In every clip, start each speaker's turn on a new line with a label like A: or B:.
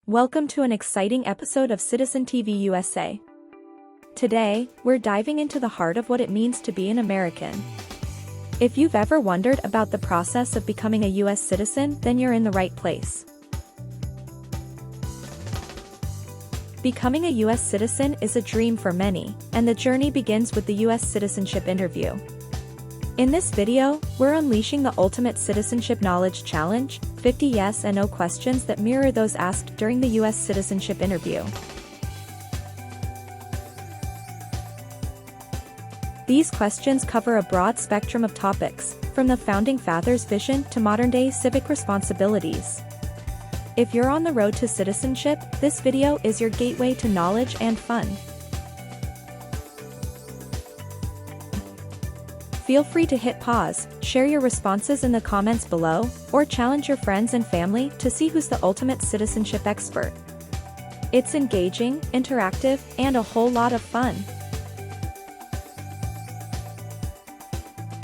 A: Welcome to an exciting episode of Citizen TV USA. Today, we're diving into the heart of what it means to be an American. If you've ever wondered about the process of becoming a U.S. citizen, then you're in the right place. Becoming a U.S. citizen is a dream for many, and the journey begins with the U.S. Citizenship Interview. In this video, we're unleashing the ultimate citizenship knowledge challenge, 50 yes and no questions that mirror those asked during the U.S. Citizenship Interview. These questions cover a broad spectrum of topics, from the Founding Fathers' vision to modern-day civic responsibilities. If you're on the road to citizenship, this video is your gateway to knowledge and fun. Feel free to hit pause, share your responses in the comments below, or challenge your friends and family to see who's the ultimate citizenship expert. It's engaging, interactive, and a whole lot of fun.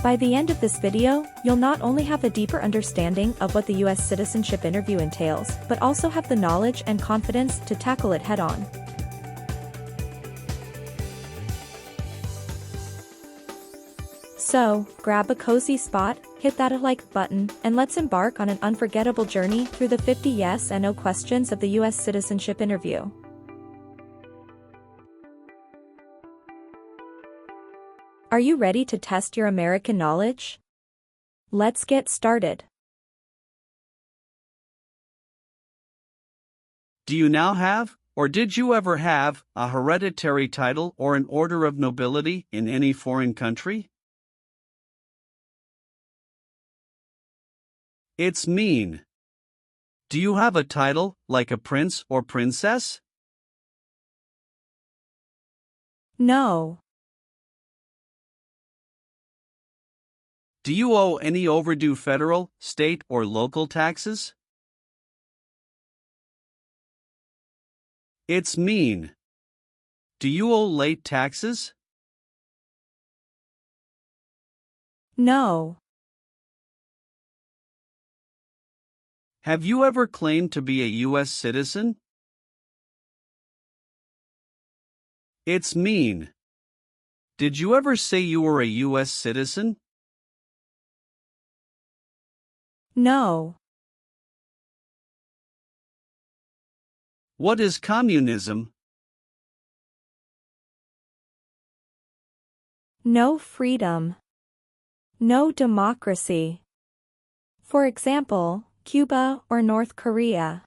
A: By the end of this video, you'll not only have a deeper understanding of what the U.S. Citizenship Interview entails, but also have the knowledge and confidence to tackle it head-on. So, grab a cozy spot, hit that like button, and let's embark on an unforgettable journey through the 50 yes and no questions of the U.S. Citizenship Interview. Are you ready to test your American knowledge? Let's get started.
B: Do you now have, or did you ever have, a hereditary title or an order of nobility in any foreign country? It's mean. Do you have a title, like a prince or princess?
A: No.
B: Do you owe any overdue federal, state, or local taxes? It's mean. Do you owe late taxes?
A: No.
B: Have you ever claimed to be a U.S. citizen? It's mean. Did you ever say you were a U.S. citizen?
A: No.
B: What is communism?
A: No freedom. No democracy. For example, Cuba or North Korea.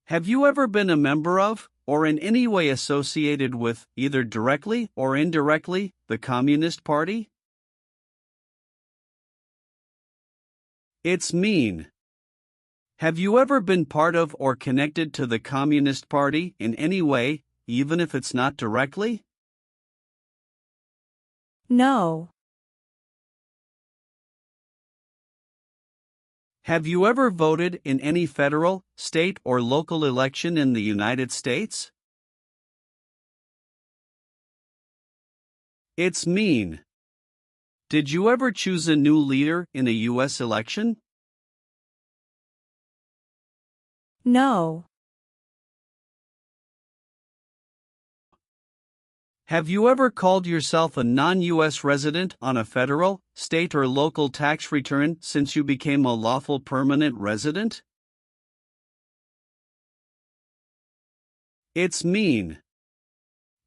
B: Have you ever been a member of, or in any way associated with, either directly or indirectly, the Communist Party? It's mean. Have you ever been part of or connected to the Communist Party in any way, even if it's not directly?
A: No.
B: Have you ever voted in any federal, state, or local election in the United States? It's mean. Did you ever choose a new leader in a U.S. election?
A: No.
B: Have you ever called yourself a non-U.S. resident on a federal, state, or local tax return since you became a lawful permanent resident? It's mean.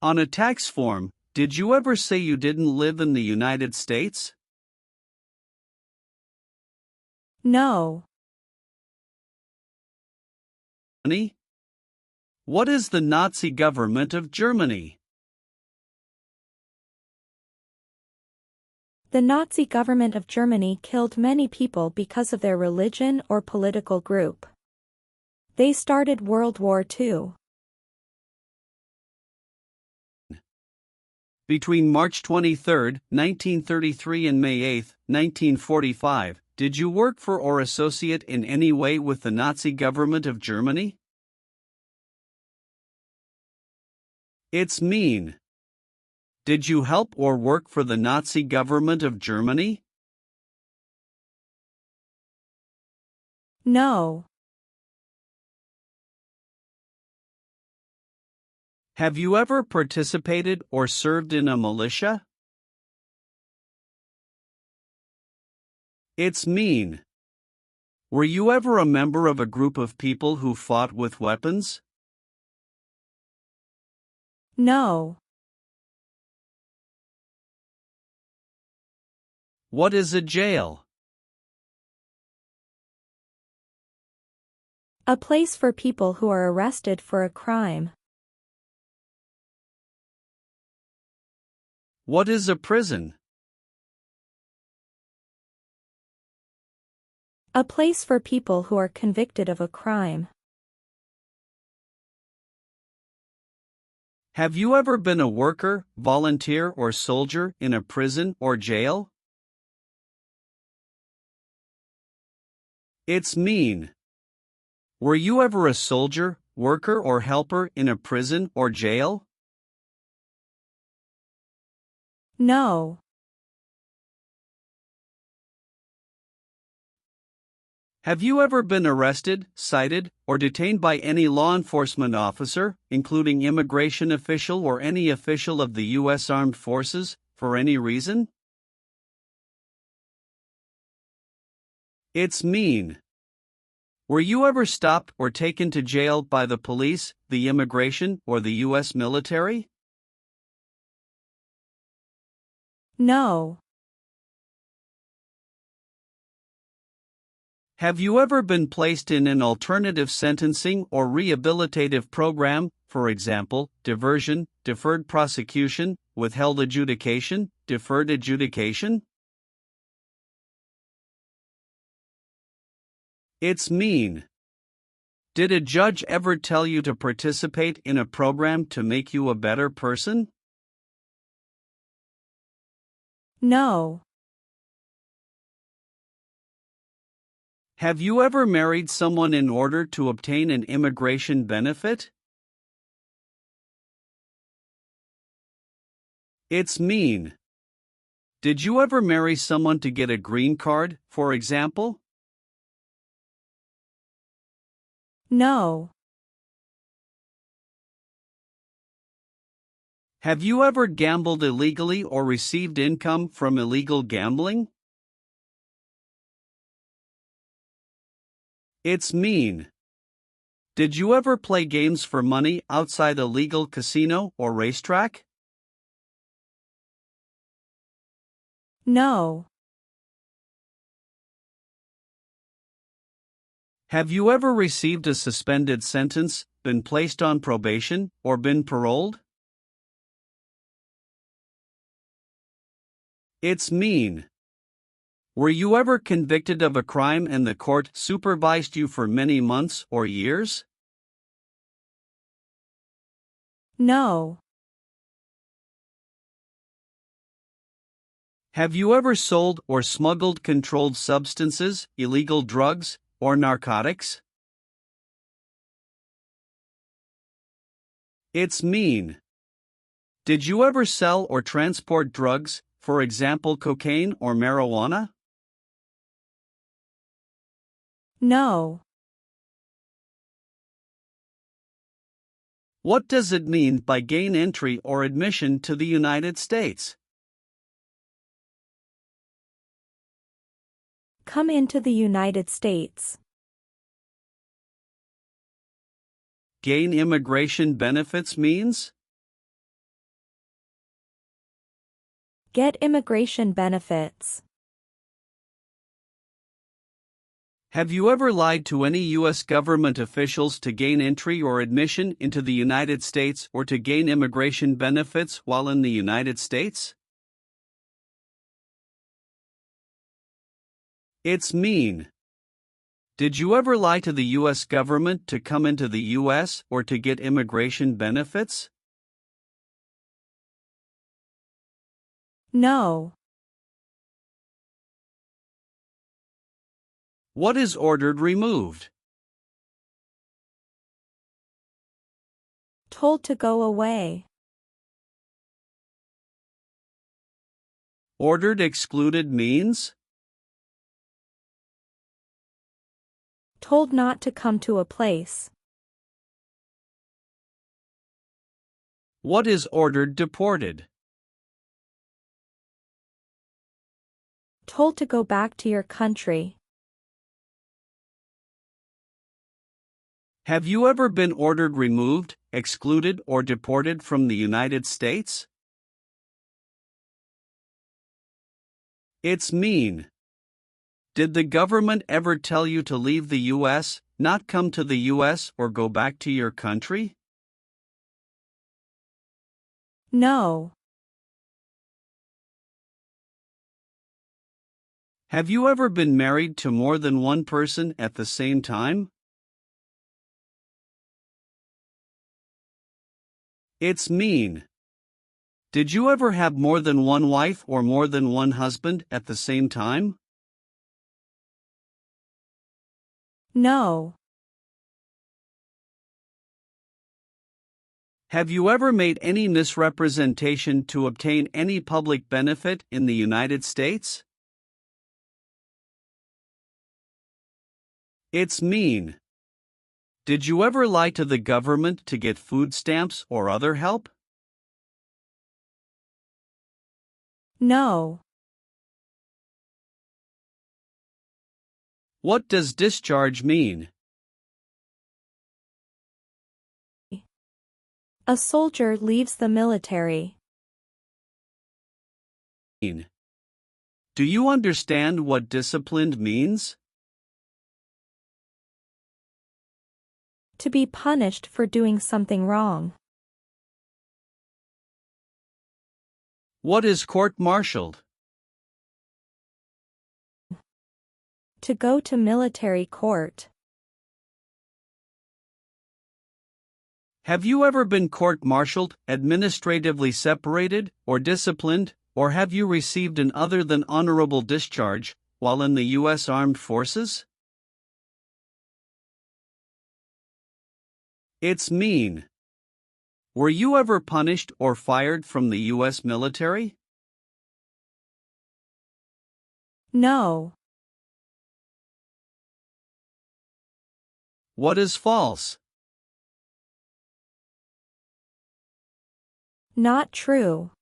B: On a tax form, did you ever say you didn't live in the United States?
A: No.
B: What is the Nazi government of Germany?
A: The Nazi government of Germany killed many people because of their religion or political group. They started World War II.
B: Between March 23, 1933 and May 8, 1945, did you work for or associate in any way with the Nazi government of Germany? It's mean. Did you help or work for the Nazi government of Germany?
A: No.
B: Have you ever participated or served in a militia? It's mean. Were you ever a member of a group of people who fought with weapons?
A: No.
B: What is a jail?
A: A place for people who are arrested for a crime.
B: What is a prison?
A: A place for people who are convicted of a crime.
B: Have you ever been a worker, volunteer, or soldier in a prison or jail? It's mean. Were you ever a soldier, worker, or helper in a prison or jail?
A: No.
B: Have you ever been arrested, cited, or detained by any law enforcement officer, including immigration official or any official of the U.S. Armed Forces, for any reason? It's mean. Were you ever stopped or taken to jail by the police, the immigration, or the U.S. military?
A: No.
B: Have you ever been placed in an alternative sentencing or rehabilitative program, for example, diversion, deferred prosecution, withheld adjudication, deferred adjudication? It's mean. Did a judge ever tell you to participate in a program to make you a better person?
A: No.
B: Have you ever married someone in order to obtain an immigration benefit? It's mean. Did you ever marry someone to get a green card, for example?
A: No.
B: Have you ever gambled illegally or received income from illegal gambling? It's mean. Did you ever play games for money outside a legal casino or racetrack?
A: No.
B: Have you ever received a suspended sentence, been placed on probation, or been paroled? It's mean. Were you ever convicted of a crime and the court supervised you for many months or years?
A: No.
B: Have you ever sold or smuggled controlled substances, illegal drugs, or narcotics? It's mean. Did you ever sell or transport drugs, for example cocaine or marijuana?
A: No.
B: What does it mean by gain entry or admission to the United States?
A: Come into the United States.
B: Gain immigration benefits means?
A: Get immigration benefits.
B: Have you ever lied to any U.S. government officials to gain entry or admission into the United States or to gain immigration benefits while in the United States? It's mean. Did you ever lie to the U.S. government to come into the U.S. or to get immigration benefits?
A: No.
B: What is ordered removed?
A: Told to go away.
B: Ordered excluded means?
A: Told not to come to a place.
B: What is ordered deported?
A: Told to go back to your country.
B: Have you ever been ordered removed, excluded, or deported from the United States? It's mean. Did the government ever tell you to leave the U.S., not come to the U.S., or go back to your country?
A: No.
B: Have you ever been married to more than one person at the same time? It's mean. Did you ever have more than one wife or more than one husband at the same time?
A: No.
B: Have you ever made any misrepresentation to obtain any public benefit in the United States? It's mean. Did you ever lie to the government to get food stamps or other help?
A: No.
B: What does discharge mean?
A: A soldier leaves the military.
B: Do you understand what disciplined means?
A: To be punished for doing something wrong.
B: What is court-martialed?
A: To go to military court.
B: Have you ever been court-martialed, administratively separated, or disciplined, or have you received an other than honorable discharge while in the U.S. Armed Forces? It's mean. Were you ever punished or fired from the U.S. military?
A: No.
B: What is false?
A: Not true.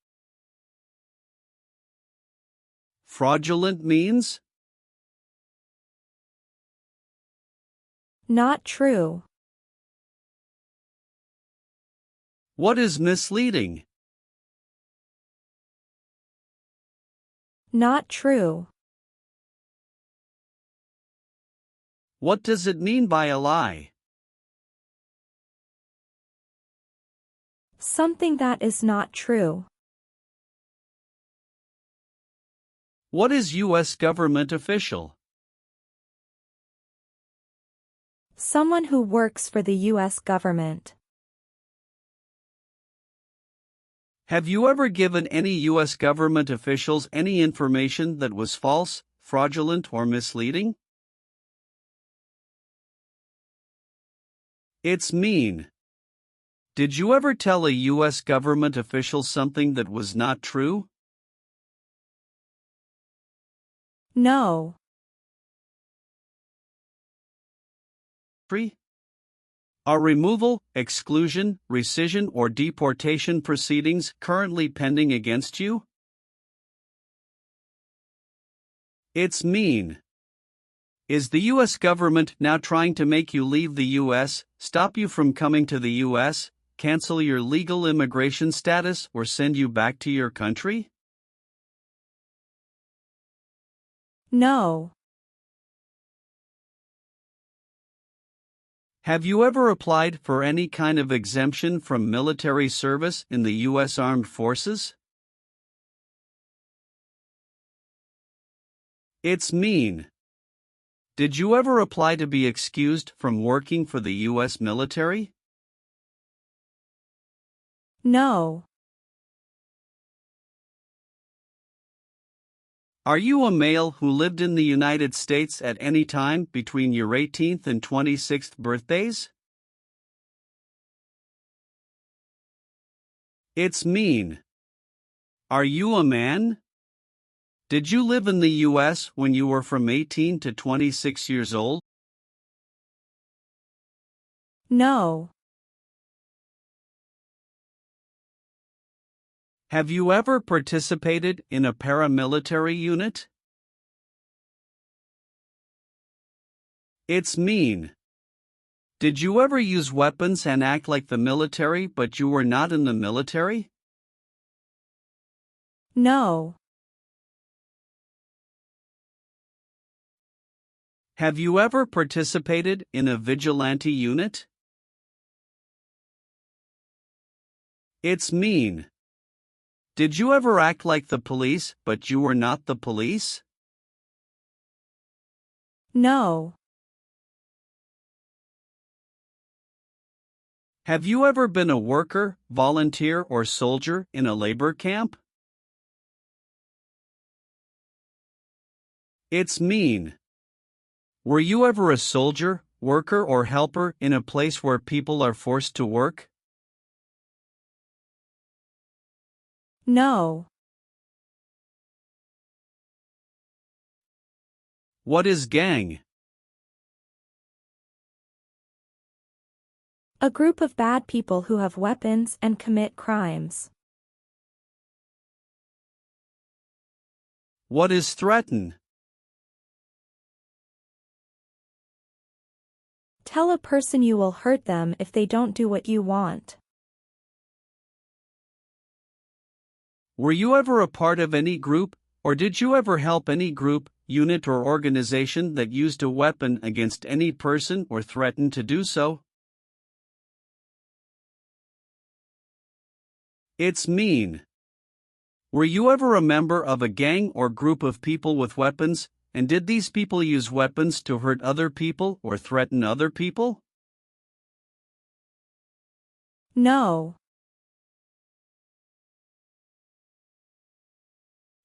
B: Fraudulent means?
A: Not true.
B: What is misleading?
A: Not true.
B: What does it mean by a lie?
A: Something that is not true.
B: What is U.S. government official?
A: Someone who works for the U.S. government.
B: Have you ever given any U.S. government officials any information that was false, fraudulent, or misleading? It's mean. Did you ever tell a U.S. government official something that was not true?
A: No.
B: Are removal, exclusion, rescission, or deportation proceedings currently pending against you? It's mean. Is the U.S. government now trying to make you leave the U.S., stop you from coming to the U.S., cancel your legal immigration status, or send you back to your country?
A: No.
B: Have you ever applied for any kind of exemption from military service in the U.S. Armed Forces? It's mean. Did you ever apply to be excused from working for the U.S. military?
A: No.
B: Are you a male who lived in the United States at any time between your 18th and 26th birthdays? It's mean. Are you a man? Did you live in the U.S. when you were from 18 to 26 years old?
A: No.
B: Have you ever participated in a paramilitary unit? It's mean. Did you ever use weapons and act like the military but you were not in the military?
A: No.
B: Have you ever participated in a vigilante unit? It's mean. Did you ever act like the police but you were not the police?
A: No.
B: Have you ever been a worker, volunteer, or soldier in a labor camp? It's mean. Were you ever a soldier, worker, or helper in a place where people are forced to work?
A: No.
B: What is gang?
A: A group of bad people who have weapons and commit crimes.
B: What is threaten?
A: Tell a person you will hurt them if they don't do what you want.
B: Were you ever a part of any group, or did you ever help any group, unit, or organization that used a weapon against any person or threatened to do so? It's mean. Were you ever a member of a gang or group of people with weapons, and did these people use weapons to hurt other people or threaten other people?
A: No.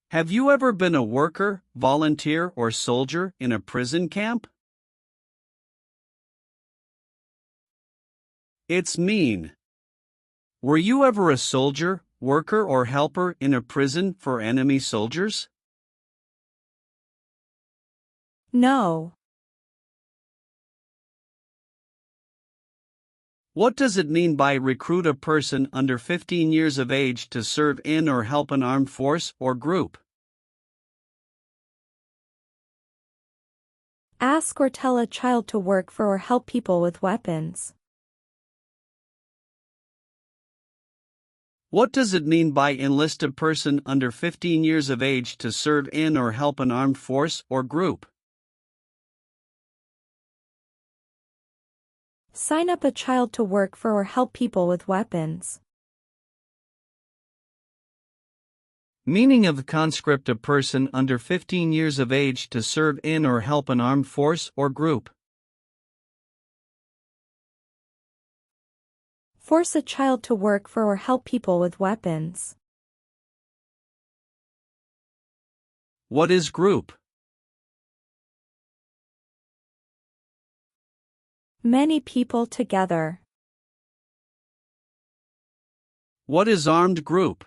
B: Have you ever been a worker, volunteer, or soldier in a prison camp? It's mean. Were you ever a soldier, worker, or helper in a prison for enemy soldiers?
A: No.
B: What does it mean by recruit a person under 15 years of age to serve in or help an armed force or group?
A: Ask or tell a child to work for or help people with weapons.
B: What does it mean by enlist a person under 15 years of age to serve in or help an armed force or group?
A: Sign up a child to work for or help people with weapons.
B: Meaning of the conscript: a person under 15 years of age to serve in or help an armed force or group.
A: Force a child to work for or help people with weapons.
B: What is group?
A: Many people together.
B: What is armed group?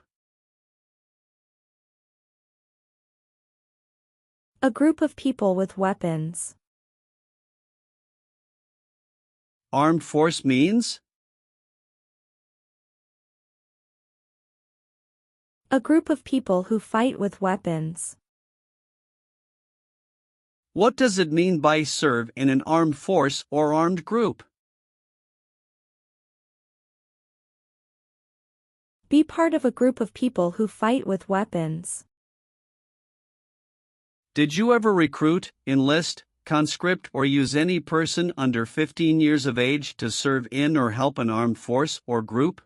A: A group of people with weapons.
B: Armed force means?
A: A group of people who fight with weapons.
B: What does it mean by serve in an armed force or armed group?
A: Be part of a group of people who fight with weapons.
B: Did you ever recruit, enlist, conscript, or use any person under 15 years of age to serve in or help an armed force or group?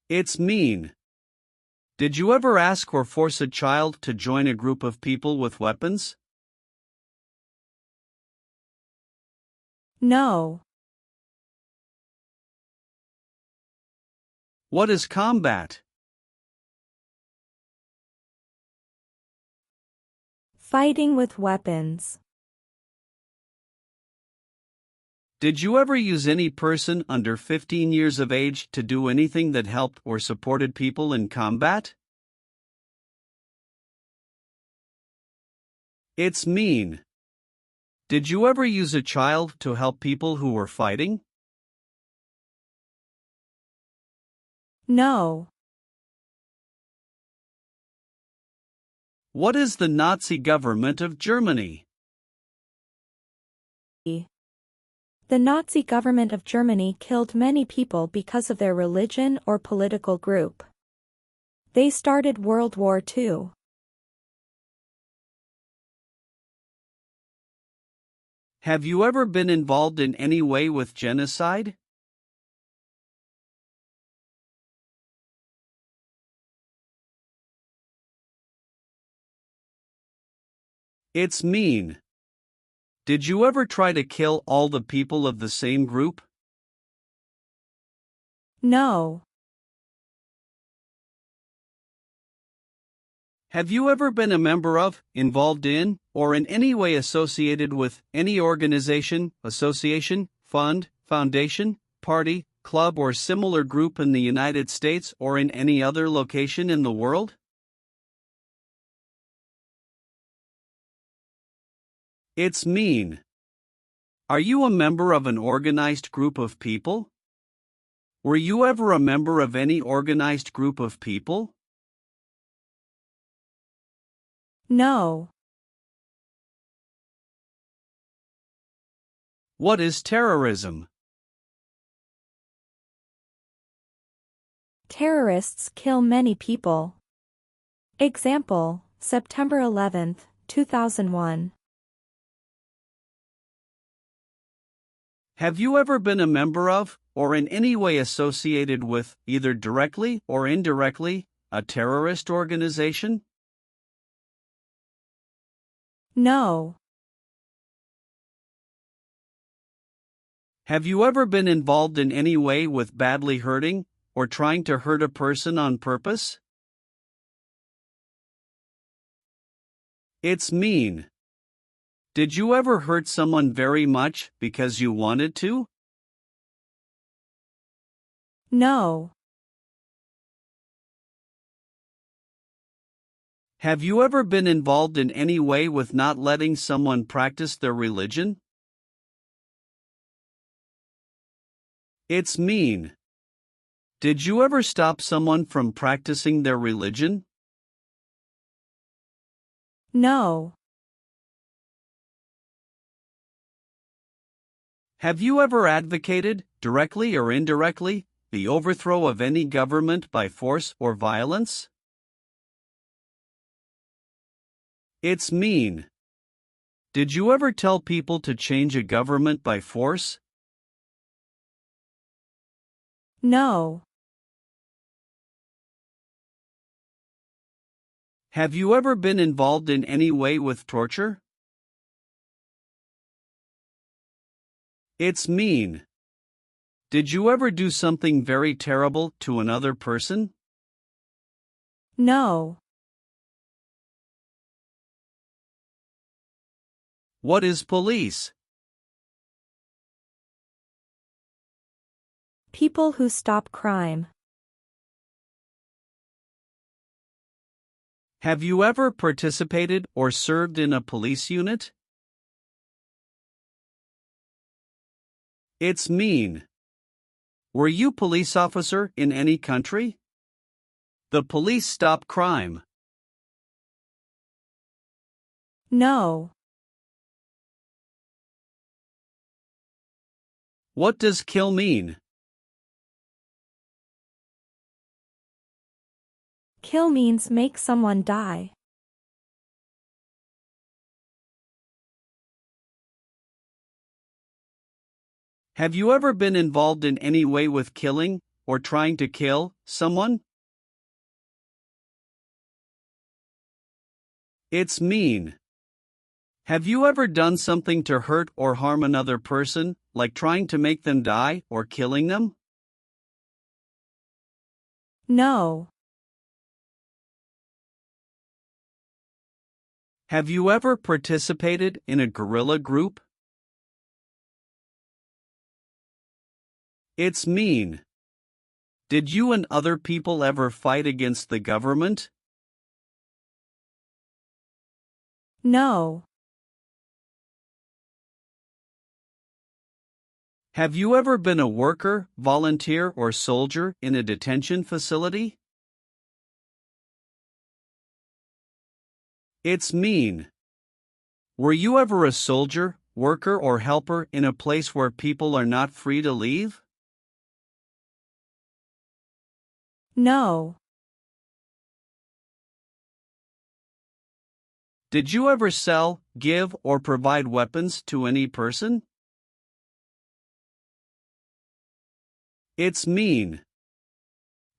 B: It's mean. Did you ever ask or force a child to join a group of people with weapons?
A: No.
B: What is combat?
A: Fighting with weapons.
B: Did you ever use any person under 15 years of age to do anything that helped or supported people in combat? It's mean. Did you ever use a child to help people who were fighting?
A: No.
B: What is the Nazi government of Germany?
A: The Nazi government of Germany killed many people because of their religion or political group. They started World War II.
B: Have you ever been involved in any way with genocide? It's mean. Did you ever try to kill all the people of the same group?
A: No.
B: Have you ever been a member of, involved in, or in any way associated with any organization, association, fund, foundation, party, club, or similar group in the United States or in any other location in the world? It's mean. Are you a member of an organized group of people? Were you ever a member of any organized group of people?
A: No.
B: What is terrorism?
A: Terrorists kill many people. Example, September 11, 2001.
B: Have you ever been a member of, or in any way associated with, either directly or indirectly, a terrorist organization?
A: No.
B: Have you ever been involved in any way with badly hurting, or trying to hurt a person on purpose? It's mean. Did you ever hurt someone very much because you wanted to?
A: No.
B: Have you ever been involved in any way with not letting someone practice their religion? It's mean. Did you ever stop someone from practicing their religion?
A: No.
B: Have you ever advocated, directly or indirectly, the overthrow of any government by force or violence? It's mean. Did you ever tell people to change a government by force?
A: No.
B: Have you ever been involved in any way with torture? It's mean. Did you ever do something very terrible to another person?
A: No.
B: What is police?
A: People who stop crime.
B: Have you ever participated or served in a police unit? It's mean. Were you police officer in any country? The police stop crime.
A: No.
B: What does kill mean?
A: Kill means make someone die.
B: Have you ever been involved in any way with killing, or trying to kill, someone? It's mean. Have you ever done something to hurt or harm another person, like trying to make them die or killing them?
A: No.
B: Have you ever participated in a guerrilla group? It's mean. Did you and other people ever fight against the government?
A: No.
B: Have you ever been a worker, volunteer, or soldier in a detention facility? It's mean. Were you ever a soldier, worker, or helper in a place where people are not free to leave?
A: No.
B: Did you ever sell, give, or provide weapons to any person? It's mean.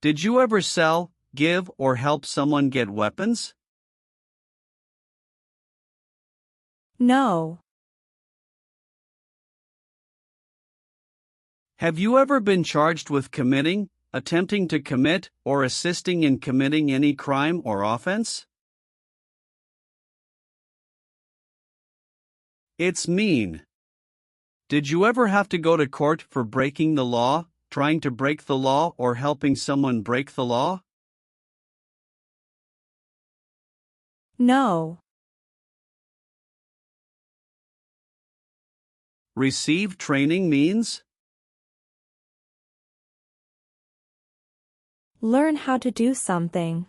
B: Did you ever sell, give, or help someone get weapons?
A: No.
B: Have you ever been charged with committing, attempting to commit, or assisting in committing any crime or offense? It's mean. Did you ever have to go to court for breaking the law, trying to break the law, or helping someone break the law?
A: No.
B: Receive training means?
A: Learn how to do something.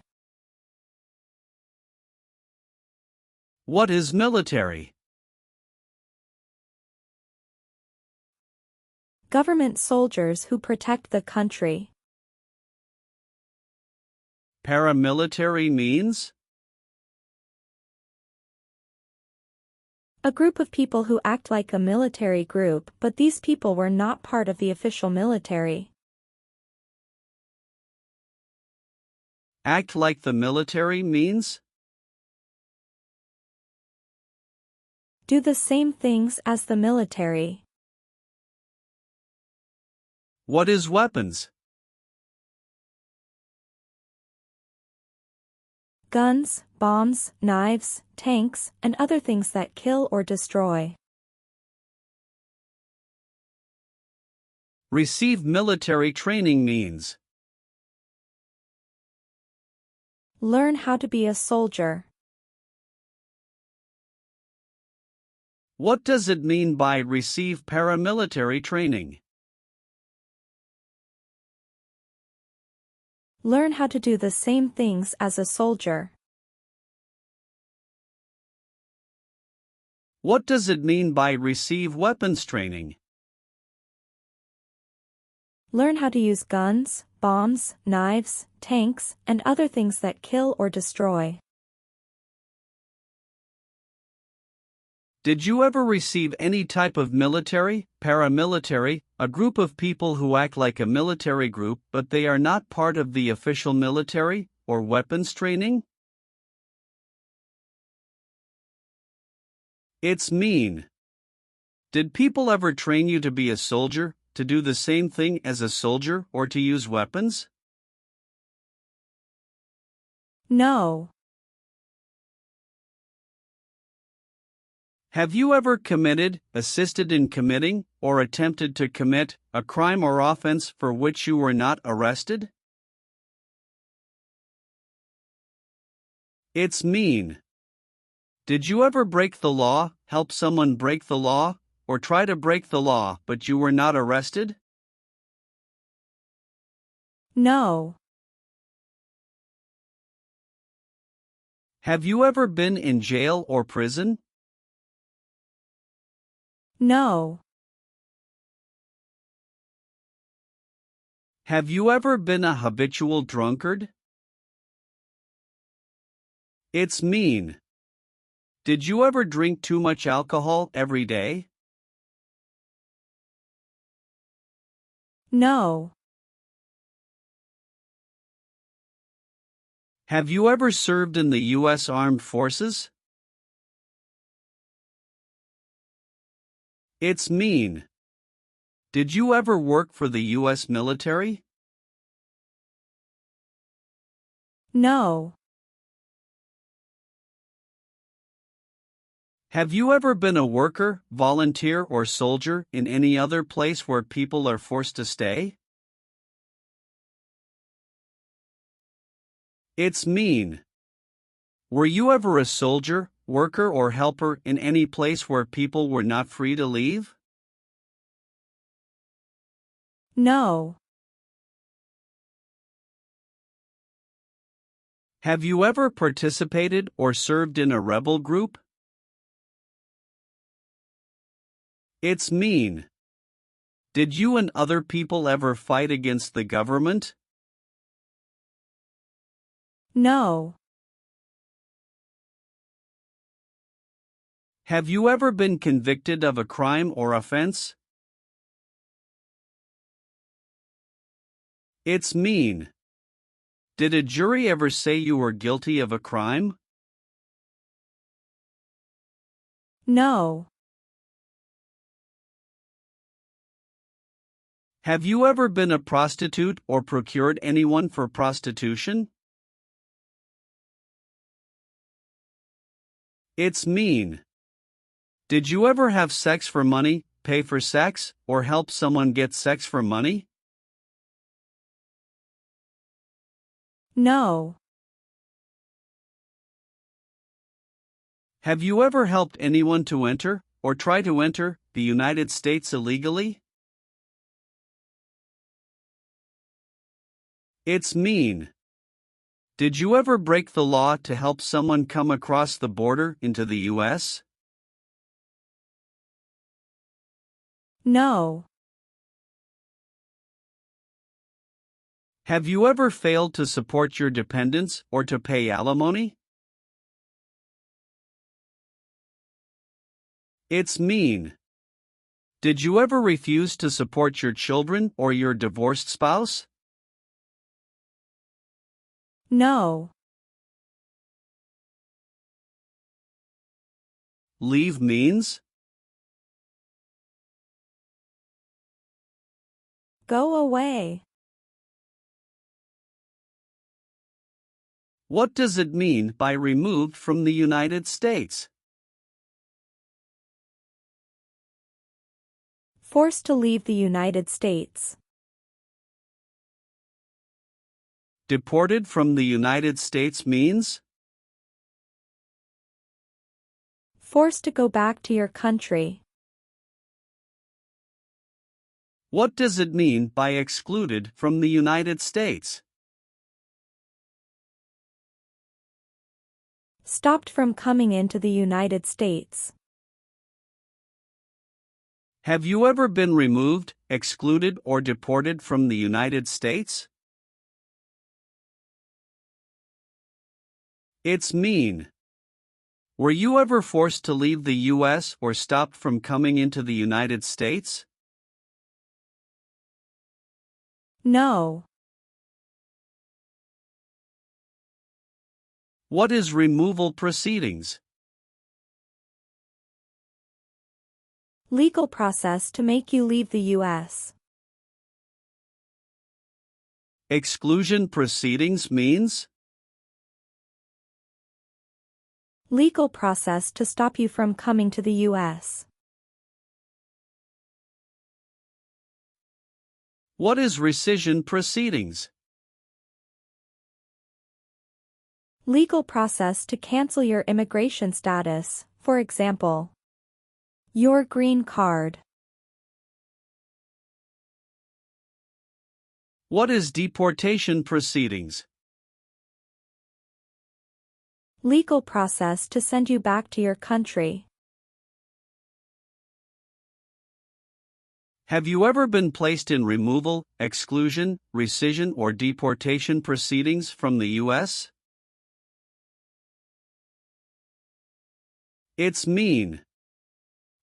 B: What is military?
A: Government soldiers who protect the country.
B: Paramilitary means?
A: A group of people who act like a military group, but these people were not part of the official military.
B: Act like the military means?
A: Do the same things as the military.
B: What is weapons?
A: Guns, bombs, knives, tanks, and other things that kill or destroy.
B: Receive military training means?
A: Learn how to be a soldier.
B: What does it mean by receive paramilitary training?
A: Learn how to do the same things as a soldier.
B: What does it mean by receive weapons training?
A: Learn how to use guns, bombs, knives, tanks, and other things that kill or destroy.
B: Did you ever receive any type of military, paramilitary, a group of people who act like a military group but they are not part of the official military, or weapons training? It's mean. Did people ever train you to be a soldier, to do the same thing as a soldier, or to use weapons?
A: No.
B: Have you ever committed, assisted in committing, or attempted to commit a crime or offense for which you were not arrested? It's mean. Did you ever break the law, help someone break the law, or try to break the law but you were not arrested?
A: No.
B: Have you ever been in jail or prison?
A: No.
B: Have you ever been a habitual drunkard? It's mean. Did you ever drink too much alcohol every day?
A: No.
B: Have you ever served in the U.S. Armed Forces? It's mean. Did you ever work for the U.S. military?
A: No.
B: Have you ever been a worker, volunteer, or soldier in any other place where people are forced to stay? It's mean. Were you ever a soldier, worker, or helper in any place where people were not free to leave?
A: No.
B: Have you ever participated or served in a rebel group? It's mean. Did you and other people ever fight against the government?
A: No.
B: Have you ever been convicted of a crime or offense? It's mean. Did a jury ever say you were guilty of a crime?
A: No.
B: Have you ever been a prostitute or procured anyone for prostitution? It's mean. Did you ever have sex for money, pay for sex, or help someone get sex for money?
A: No.
B: Have you ever helped anyone to enter, or try to enter, the United States illegally? It's mean. Did you ever break the law to help someone come across the border into the U.S.?
A: No.
B: Have you ever failed to support your dependents or to pay alimony? It's mean. Did you ever refuse to support your children or your divorced spouse?
A: No.
B: Leave means?
A: Go away.
B: What does it mean by removed from the United States?
A: Forced to leave the United States.
B: Deported from the United States means?
A: Forced to go back to your country.
B: What does it mean by excluded from the United States?
A: Stopped from coming into the United States.
B: Have you ever been removed, excluded, or deported from the United States? It's mean. Were you ever forced to leave the U.S. or stopped from coming into the United States?
A: No.
B: What is removal proceedings?
A: Legal process to make you leave the U.S.
B: Exclusion proceedings means?
A: Legal process to stop you from coming to the U.S.
B: What is rescission proceedings?
A: Legal process to cancel your immigration status, for example, your green card.
B: What is deportation proceedings?
A: Legal process to send you back to your country.
B: Have you ever been placed in removal, exclusion, rescission, or deportation proceedings from the U.S.? It's mean.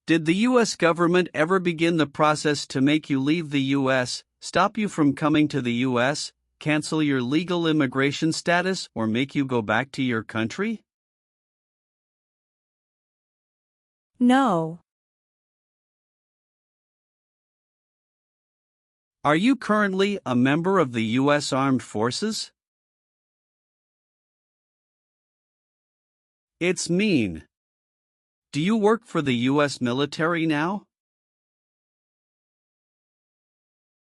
B: Did the U.S. government ever begin the process to make you leave the U.S., stop you from coming to the U.S., cancel your legal immigration status, or make you go back to your country?
A: No.
B: Are you currently a member of the U.S. Armed Forces? It's mean. Do you work for the U.S. military now?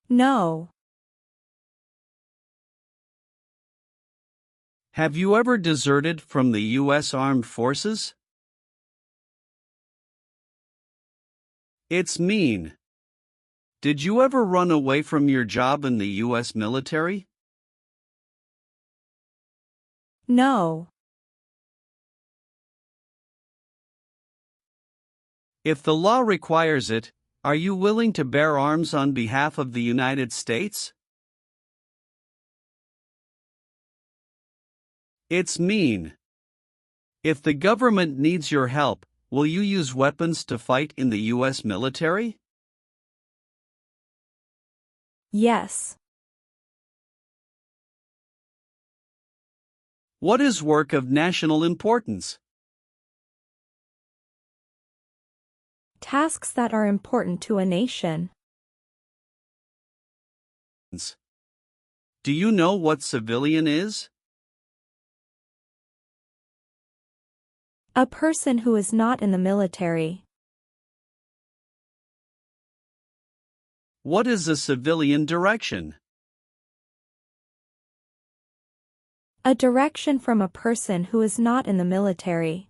A: No.
B: Have you ever deserted from the U.S. Armed Forces? It's mean. Did you ever run away from your job in the U.S. military?
A: No.
B: If the law requires it, are you willing to bear arms on behalf of the United States? It's mean. If the government needs your help, will you use weapons to fight in the U.S. military?
A: Yes.
B: What is work of national importance?
A: Tasks that are important to a nation.
B: Do you know what civilian is?
A: A person who is not in the military.
B: What is a civilian direction?
A: A direction from a person who is not in the military.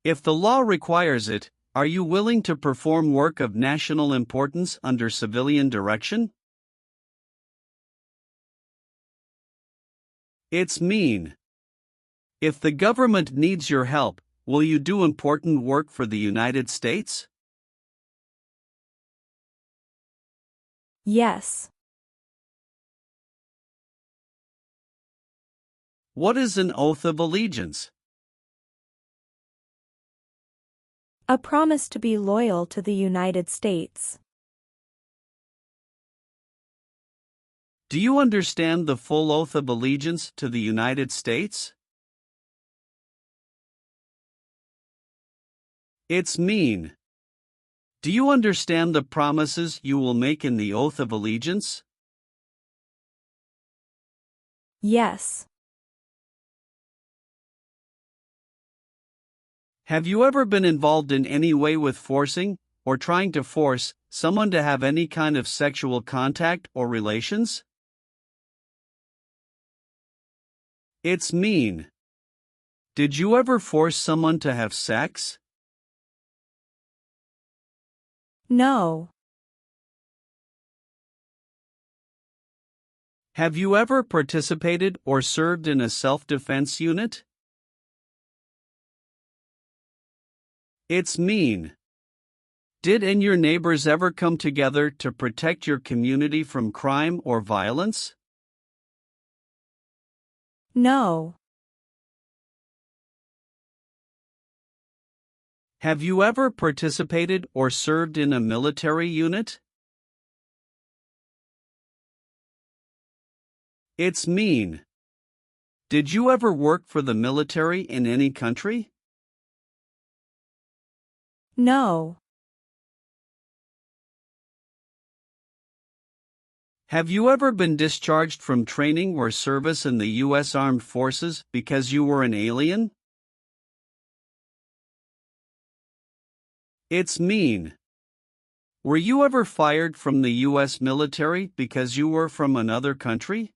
B: If the law requires it, are you willing to perform work of national importance under civilian direction? It's mean. If the government needs your help, will you do important work for the United States?
A: Yes.
B: What is an oath of allegiance?
A: A promise to be loyal to the United States.
B: Do you understand the full oath of allegiance to the United States? It's mean. Do you understand the promises you will make in the oath of allegiance?
A: Yes.
B: Have you ever been involved in any way with forcing, or trying to force, someone to have any kind of sexual contact or relations? It's mean. Did you ever force someone to have sex?
A: No.
B: Have you ever participated or served in a self-defense unit? It's mean. Did and your neighbors ever come together to protect your community from crime or violence?
A: No.
B: Have you ever participated or served in a military unit? It's mean. Did you ever work for the military in any country?
A: No.
B: Have you ever been discharged from training or service in the U.S. Armed Forces because you were an alien? It's mean. Were you ever fired from the U.S. military because you were from another country?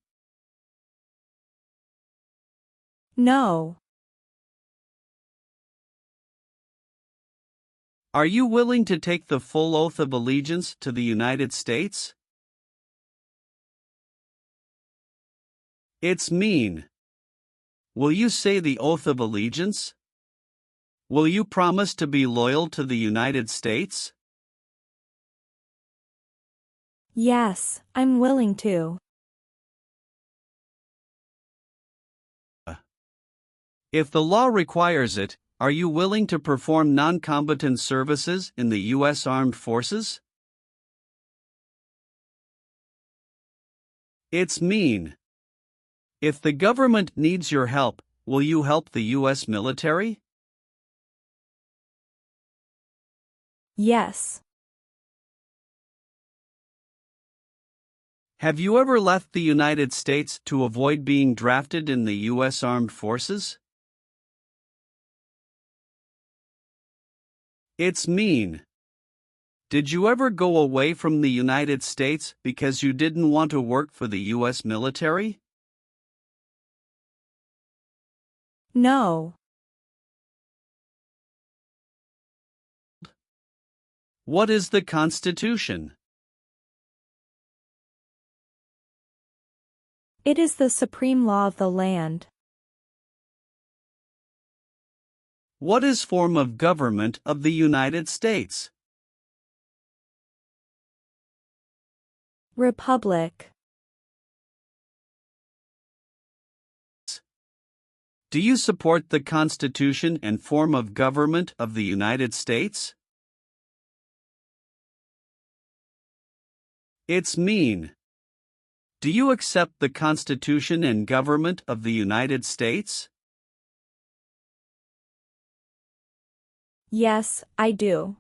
A: No.
B: Are you willing to take the full oath of allegiance to the United States? It's mean. Will you say the oath of allegiance? Will you promise to be loyal to the United States?
A: Yes, I'm willing to.
B: If the law requires it, are you willing to perform non-combatant services in the U.S. Armed Forces? It's mean. If the government needs your help, will you help the U.S. military?
A: Yes.
B: Have you ever left the United States to avoid being drafted in the U.S. Armed Forces? It's mean. Did you ever go away from the United States because you didn't want to work for the U.S. military?
A: No.
B: What is the Constitution?
A: It is the supreme law of the land.
B: What is form of government of the United States?
A: Republic.
B: Do you support the Constitution and form of government of the United States? It's mean. Do you accept the Constitution and government of the United States?
A: Yes, I do.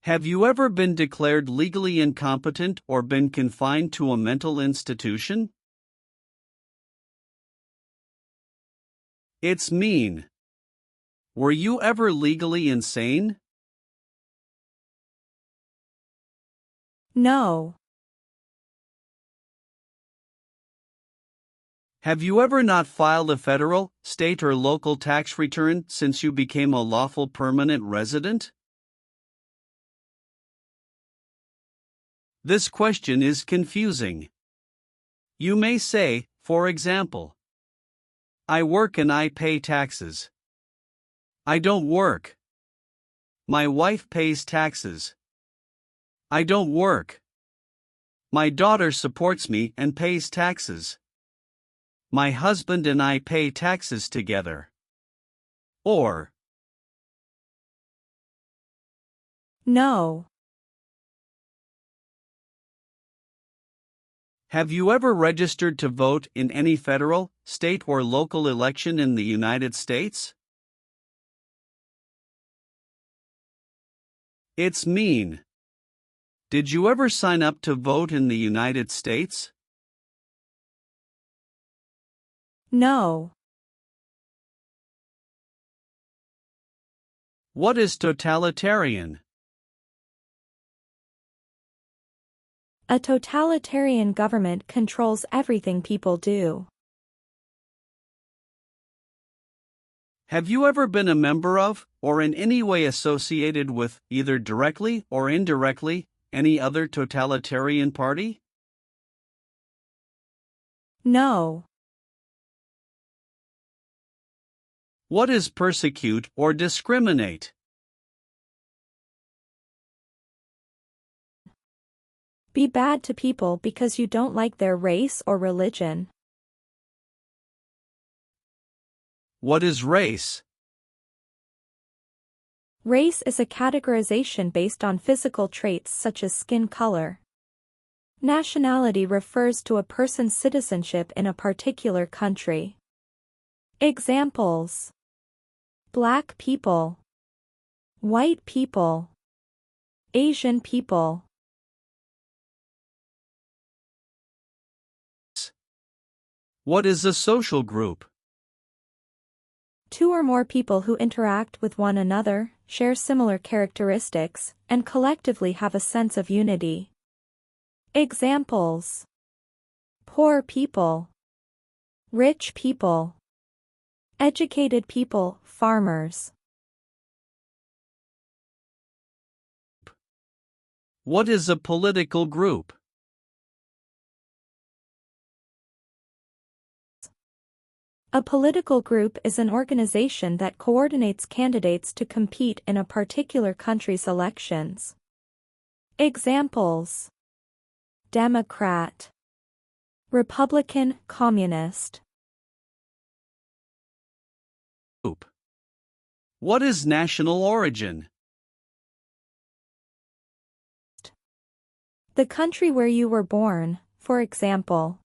B: Have you ever been declared legally incompetent or been confined to a mental institution? It's mean. Were you ever legally insane?
A: No.
B: Have you ever not filed a federal, state, or local tax return since you became a lawful permanent resident? This question is confusing. You may say, for example, I work and I pay taxes. I don't work. My wife pays taxes. I don't work. My daughter supports me and pays taxes. My husband and I pay taxes together. Or,
A: No.
B: have you ever registered to vote in any federal, state, or local election in the United States? It's mean. Did you ever sign up to vote in the United States?
A: No.
B: What is totalitarian?
A: A totalitarian government controls everything people do.
B: Have you ever been a member of, or in any way associated with, either directly or indirectly, any other totalitarian party?
A: No.
B: What is persecute or discriminate?
A: Be bad to people because you don't like their race or religion.
B: What is race?
A: Race is a categorization based on physical traits such as skin color. Nationality refers to a person's citizenship in a particular country. Examples: Black people, white people, Asian people.
B: What is a social group?
A: Two or more people who interact with one another, share similar characteristics, and collectively have a sense of unity. Examples: poor people, rich people, educated people, farmers.
B: What is a political group?
A: A political group is an organization that coordinates candidates to compete in a particular country's elections. Examples: Democrat, Republican, Communist.
B: What is national origin?
A: The country where you were born, for example,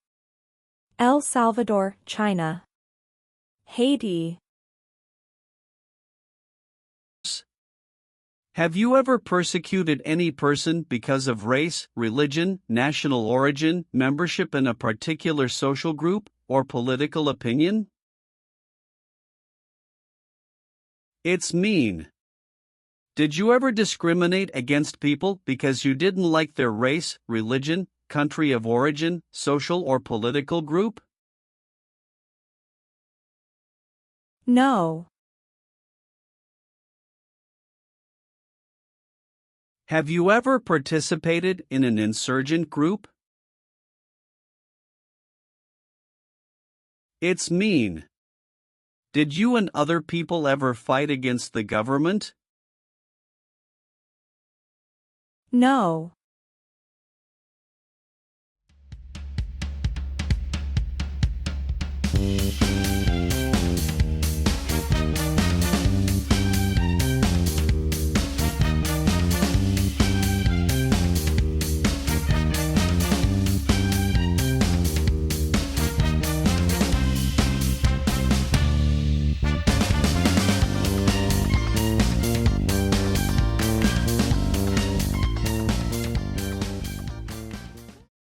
A: El Salvador, China, Haiti.
B: Have you ever persecuted any person because of race, religion, national origin, membership in a particular social group, or political opinion? It's mean. Did you ever discriminate against people because you didn't like their race, religion, country of origin, social or political group?
A: No.
B: Have you ever participated in an insurgent group? It's mean. Did you and other people ever fight against the government?
A: No.